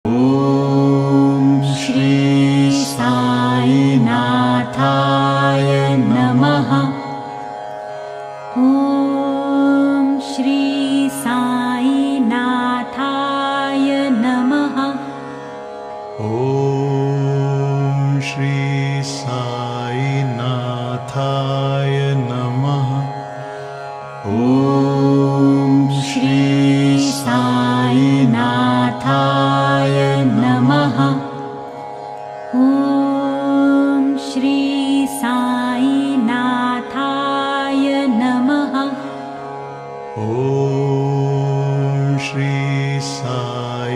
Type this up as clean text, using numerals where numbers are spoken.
ॐ श्री साईनाथाय नमः। ॐ श्री साईनाथाय नमः। ॐ श्री साईनाथाय नमः। ॐ श्री साईनाथाय नमः। ॐ श्री साईनाथाय नमः। ॐ श्री साईनाथाय